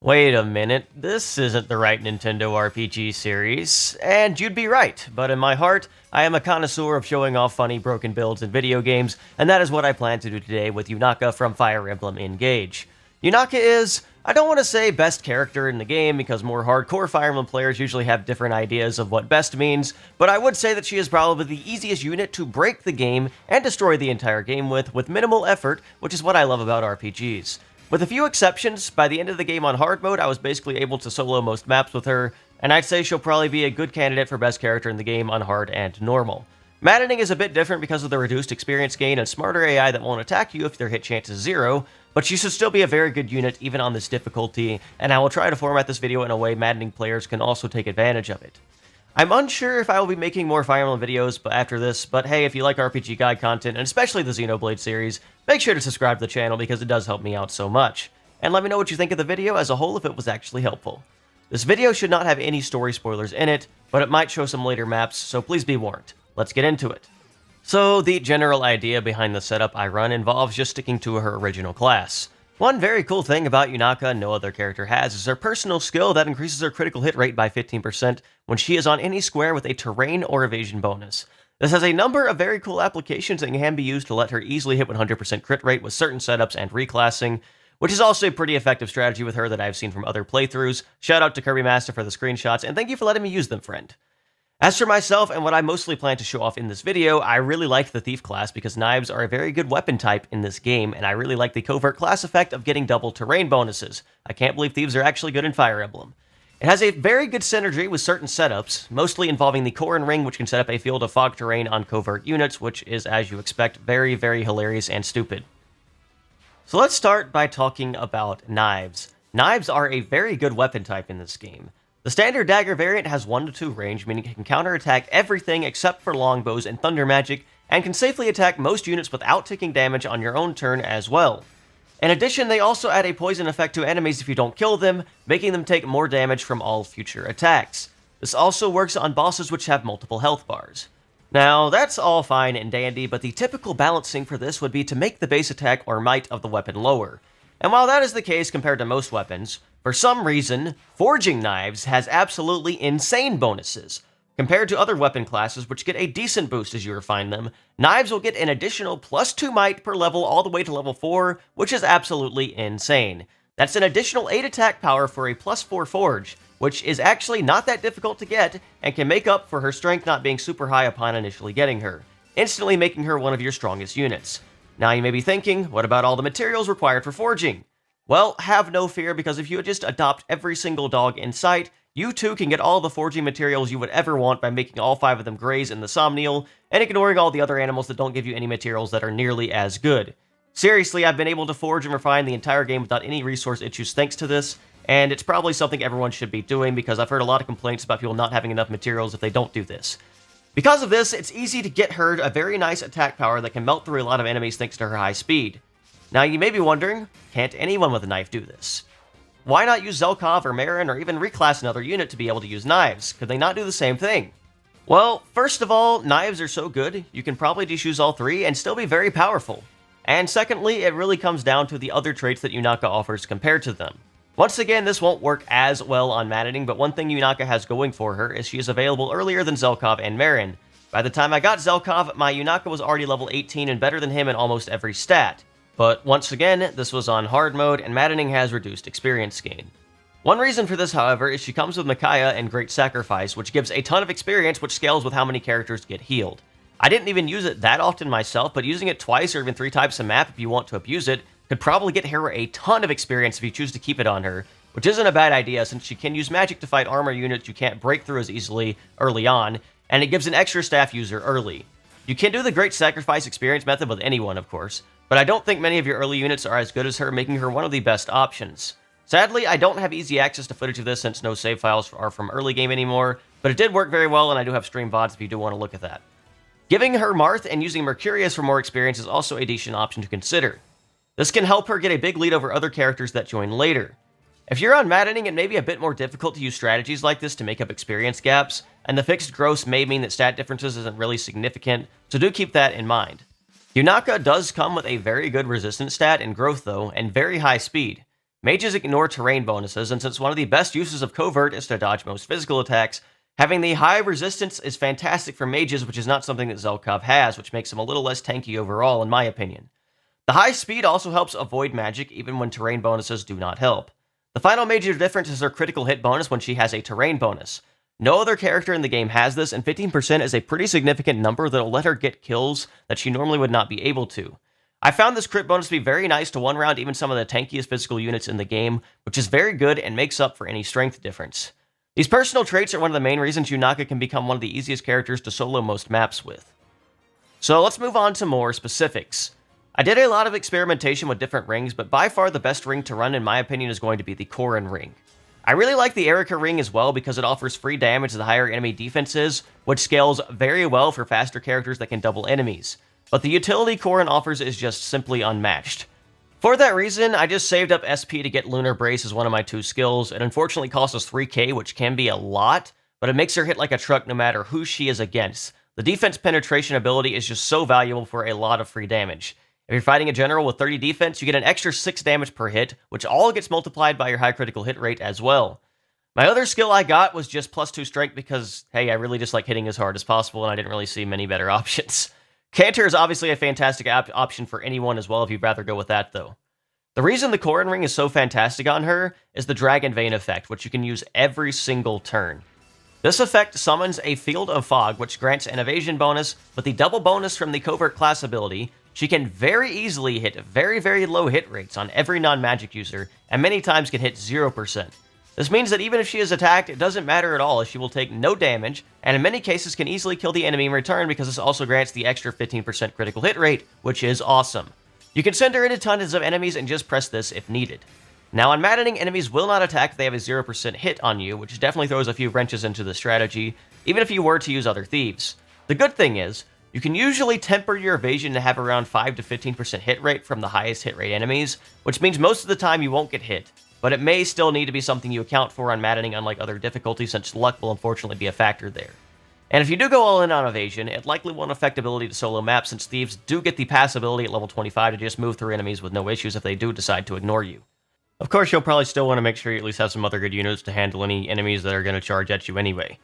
Wait a minute, this isn't the right Nintendo RPG series. And you'd be right, but in my heart, I am a connoisseur of showing off funny broken builds in video games, and that is what I plan to do today with Yunaka from Fire Emblem Engage. Yunaka is, I don't want to say best character in the game, because more hardcore Fire Emblem players usually have different ideas of what best means, but I would say that she is probably the easiest unit to break the game and destroy the entire game with minimal effort, which is what I love about RPGs. With a few exceptions, by the end of the game on hard mode, I was basically able to solo most maps with her, and I'd say she'll probably be a good candidate for best character in the game on hard and normal. Maddening is a bit different because of the reduced experience gain and smarter AI that won't attack you if their hit chance is 0, but she should still be a very good unit even on this difficulty, and I will try to format this video in a way Maddening players can also take advantage of it. I'm unsure if I will be making more Fire Emblem videos after this, but hey, if you like RPG Guide content, and especially the Xenoblade series, make sure to subscribe to the channel because it does help me out so much. And let me know what you think of the video as a whole if it was actually helpful. This video should not have any story spoilers in it, but it might show some later maps, so please be warned. Let's get into it. So, the general idea behind the setup I run involves just sticking to her original class. One very cool thing about Yunaka no other character has is her personal skill that increases her critical hit rate by 15% when she is on any square with a terrain or evasion bonus. This has a number of very cool applications and can be used to let her easily hit 100% crit rate with certain setups and reclassing, which is also a pretty effective strategy with her that I've seen from other playthroughs. Shout out to Kirby Master for the screenshots, and thank you for letting me use them, friend. As for myself and what I mostly plan to show off in this video, I really like the Thief class because knives are a very good weapon type in this game, and I really like the covert class effect of getting double terrain bonuses. I can't believe thieves are actually good in Fire Emblem. It has a very good synergy with certain setups, mostly involving the core and ring, which can set up a field of fog terrain on covert units, which is, as you expect, very, very hilarious and stupid. So let's start by talking about knives. Knives are a very good weapon type in this game. The standard dagger variant has 1 to 2 range, meaning it can counterattack everything except for longbows and thunder magic, and can safely attack most units without taking damage on your own turn as well. In addition, they also add a poison effect to enemies if you don't kill them, making them take more damage from all future attacks. This also works on bosses which have multiple health bars. Now, that's all fine and dandy, but the typical balancing for this would be to make the base attack or might of the weapon lower. And while that is the case compared to most weapons, for some reason, forging knives has absolutely insane bonuses. Compared to other weapon classes which get a decent boost as you refine them, knives will get an additional +2 might per level all the way to level 4, which is absolutely insane. That's an additional 8 attack power for a +4 forge, which is actually not that difficult to get, and can make up for her strength not being super high upon initially getting her, instantly making her one of your strongest units. Now you may be thinking, what about all the materials required for forging? Well, have no fear, because if you just adopt every single dog in sight, you too can get all the forging materials you would ever want by making all 5 of them graze in the Somniel, and ignoring all the other animals that don't give you any materials that are nearly as good. Seriously, I've been able to forge and refine the entire game without any resource issues thanks to this, and it's probably something everyone should be doing because I've heard a lot of complaints about people not having enough materials if they don't do this. Because of this, it's easy to get her a very nice attack power that can melt through a lot of enemies thanks to her high speed. Now you may be wondering, can't anyone with a knife do this? Why not use Zelkov or Marin or even reclass another unit to be able to use knives? Could they not do the same thing? Well, first of all, knives are so good, you can probably just use all 3 and still be very powerful. And secondly, it really comes down to the other traits that Yunaka offers compared to them. Once again, this won't work as well on Maddening, but one thing Yunaka has going for her is she is available earlier than Zelkov and Marin. By the time I got Zelkov, my Yunaka was already level 18 and better than him in almost every stat. But once again, this was on hard mode, and Maddening has reduced experience gain. One reason for this, however, is she comes with Micaiah and Great Sacrifice, which gives a ton of experience, which scales with how many characters get healed. I didn't even use it that often myself, but using it twice or even 3 times a map if you want to abuse it could probably get her a ton of experience if you choose to keep it on her, which isn't a bad idea since she can use magic to fight armor units you can't break through as easily early on, and it gives an extra staff user early. You can do the Great Sacrifice experience method with anyone, of course, but I don't think many of your early units are as good as her, making her one of the best options. Sadly, I don't have easy access to footage of this since no save files are from early game anymore, but it did work very well, and I do have stream VODs if you do want to look at that. Giving her Marth and using Mercurius for more experience is also a decent option to consider. This can help her get a big lead over other characters that join later. If you're on Maddening, it may be a bit more difficult to use strategies like this to make up experience gaps, and the fixed gross may mean that stat differences isn't really significant, so do keep that in mind. Yunaka does come with a very good resistance stat and growth though, and very high speed. Mages ignore terrain bonuses, and since one of the best uses of Covert is to dodge most physical attacks, having the high resistance is fantastic for mages, which is not something that Zelkov has, which makes him a little less tanky overall, in my opinion. The high speed also helps avoid magic, even when terrain bonuses do not help. The final major difference is her critical hit bonus when she has a terrain bonus. No other character in the game has this, and 15% is a pretty significant number that'll let her get kills that she normally would not be able to. I found this crit bonus to be very nice to one-round even some of the tankiest physical units in the game, which is very good and makes up for any strength difference. These personal traits are one of the main reasons Yunaka can become one of the easiest characters to solo most maps with. So let's move on to more specifics. I did a lot of experimentation with different rings, but by far the best ring to run in my opinion is going to be the Corrin ring. I really like the Erica ring as well because it offers free damage the higher enemy defense is, which scales very well for faster characters that can double enemies. But the utility Corrin offers is just simply unmatched. For that reason, I just saved up SP to get Lunar Brace as one of my 2 skills. It unfortunately costs us 3k, which can be a lot, but it makes her hit like a truck no matter who she is against. The defense penetration ability is just so valuable for a lot of free damage. If you're fighting a general with 30 defense, you get an extra 6 damage per hit, which all gets multiplied by your high critical hit rate as well. My other skill I got was just +2 strength because, hey, I really just like hitting as hard as possible and I didn't really see many better options. Canter is obviously a fantastic option for anyone as well if you'd rather go with that though. The reason the Corrin ring is so fantastic on her is the Dragon Vein effect, which you can use every single turn. This effect summons a Field of Fog, which grants an evasion bonus, but the double bonus from the Covert class ability. She can very easily hit very low hit rates on every non-magic user, and many times can hit 0%. This means that even if she is attacked, it doesn't matter at all as she will take no damage, and in many cases can easily kill the enemy in return because this also grants the extra 15% critical hit rate, which is awesome. You can send her into tons of enemies and just press this if needed. Now on maddening, enemies will not attack if they have a 0% hit on you, which definitely throws a few wrenches into the strategy, even if you were to use other thieves. The good thing is, you can usually temper your evasion to have around 5 to 15% hit rate from the highest hit rate enemies, which means most of the time you won't get hit, but it may still need to be something you account for on maddening unlike other difficulties since luck will unfortunately be a factor there. And if you do go all in on evasion, it likely won't affect ability to solo maps since thieves do get the pass ability at level 25 to just move through enemies with no issues if they do decide to ignore you. Of course, you'll probably still want to make sure you at least have some other good units to handle any enemies that are going to charge at you anyway.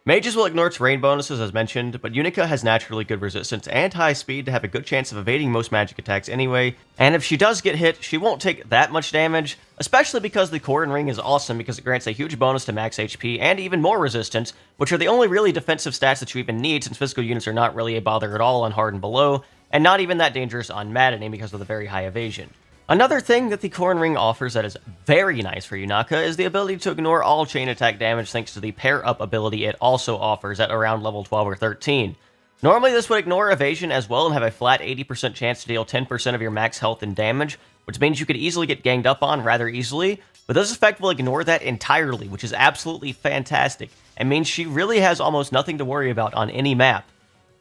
Mages will ignore terrain bonuses as mentioned, but Yunaka has naturally good resistance and high speed to have a good chance of evading most magic attacks anyway, and if she does get hit, she won't take that much damage, especially because the Corrin ring is awesome because it grants a huge bonus to max HP and even more resistance, which are the only really defensive stats that you even need since physical units are not really a bother at all on hard and below, and not even that dangerous on maddening because of the very high evasion. Another thing that the Corrin ring offers that is very nice for Yunaka is the ability to ignore all chain attack damage thanks to the pair up ability it also offers at around level 12 or 13. Normally this would ignore evasion as well and have a flat 80% chance to deal 10% of your max health and damage, which means you could easily get ganged up on rather easily, but this effect will ignore that entirely, which is absolutely fantastic, and means she really has almost nothing to worry about on any map.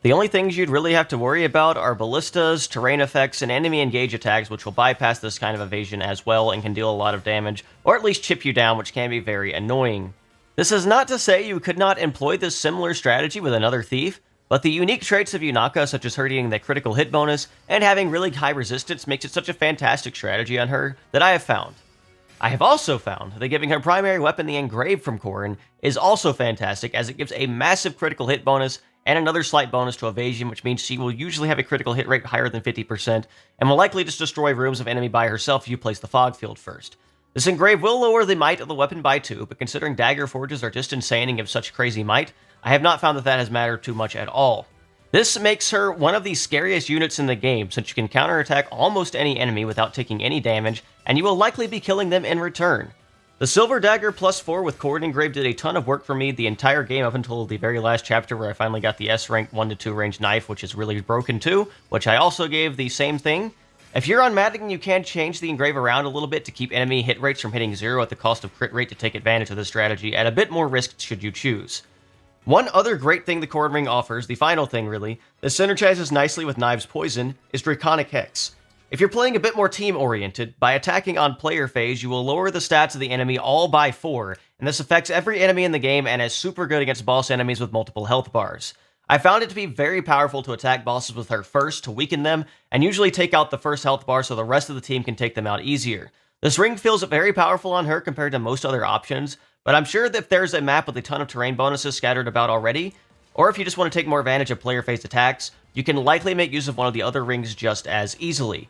The only things you'd really have to worry about are ballistas, terrain effects, and enemy engage attacks, which will bypass this kind of evasion as well and can deal a lot of damage, or at least chip you down, which can be very annoying. This is not to say you could not employ this similar strategy with another thief, but the unique traits of Yunaka, such as her getting the critical hit bonus and having really high resistance, makes it such a fantastic strategy on her that I have found. I have also found that giving her primary weapon, the Engrave from Corrin, is also fantastic as it gives a massive critical hit bonus and another slight bonus to evasion, which means she will usually have a critical hit rate higher than 50%, and will likely just destroy rooms of enemy by herself if you place the fog field first. This Engrave will lower the might of the weapon by 2, but considering dagger forges are just insane and give such crazy might, I have not found that that has mattered too much at all. This makes her one of the scariest units in the game, since you can counterattack almost any enemy without taking any damage, and you will likely be killing them in return. The Silver Dagger +4 with Corrin Engrave did a ton of work for me the entire game up until the very last chapter where I finally got the S-rank 1-2 range knife, which is really broken too, which I also gave the same thing. If you're on maddening, you can change the Engrave around a little bit to keep enemy hit rates from hitting 0 at the cost of crit rate to take advantage of this strategy at a bit more risk should you choose. One other great thing the Corrin Ring offers, the final thing really, that synergizes nicely with Knives Poison, is Draconic Hex. If you're playing a bit more team-oriented, by attacking on player phase, you will lower the stats of the enemy all by 4, and this affects every enemy in the game and is super good against boss enemies with multiple health bars. I found it to be very powerful to attack bosses with her first to weaken them, and usually take out the first health bar so the rest of the team can take them out easier. This ring feels very powerful on her compared to most other options, but I'm sure that if there's a map with a ton of terrain bonuses scattered about already, or if you just want to take more advantage of player-phased attacks, you can likely make use of one of the other rings just as easily.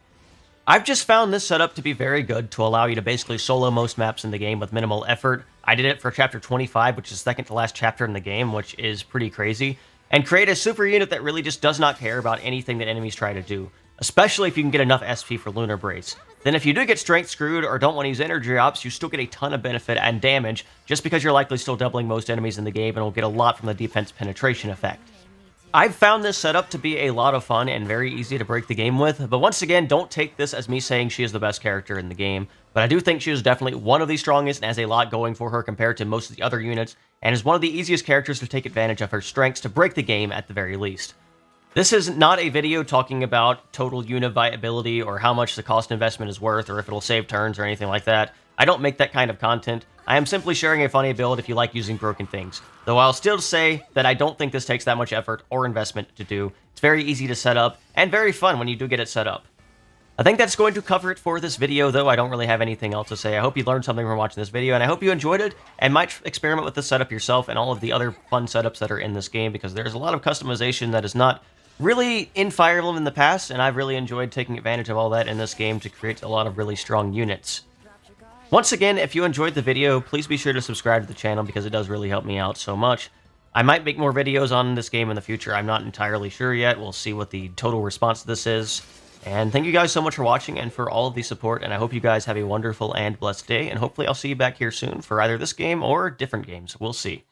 I've just found this setup to be very good to allow you to basically solo most maps in the game with minimal effort. I did it for chapter 25, which is the second to last chapter in the game, which is pretty crazy, and create a super unit that really just does not care about anything that enemies try to do, especially if you can get enough SP for Lunar Brace. Then if you do get strength screwed or don't want to use energy ops, you still get a ton of benefit and damage, just because you're likely still doubling most enemies in the game and will get a lot from the defense penetration effect. I've found this setup to be a lot of fun and very easy to break the game with, but once again, don't take this as me saying she is the best character in the game, but I do think she is definitely one of the strongest and has a lot going for her compared to most of the other units, and is one of the easiest characters to take advantage of her strengths to break the game at the very least. This is not a video talking about total unit viability or how much the cost investment is worth or if it'll save turns or anything like that. I don't make that kind of content. I am simply sharing a funny build if you like using broken things. Though I'll still say that I don't think this takes that much effort or investment to do. It's very easy to set up and very fun when you do get it set up. I think that's going to cover it for this video, though I don't really have anything else to say. I hope you learned something from watching this video, and I hope you enjoyed it, and might experiment with this setup yourself and all of the other fun setups that are in this game, because there's a lot of customization that is not really in Fire Emblem in the past, and I've really enjoyed taking advantage of all that in this game to create a lot of really strong units. Once again, if you enjoyed the video, please be sure to subscribe to the channel because it does really help me out so much. I might make more videos on this game in the future. I'm not entirely sure yet. We'll see what the total response to this is. And thank you guys so much for watching and for all of the support, and I hope you guys have a wonderful and blessed day, and hopefully I'll see you back here soon for either this game or different games. We'll see.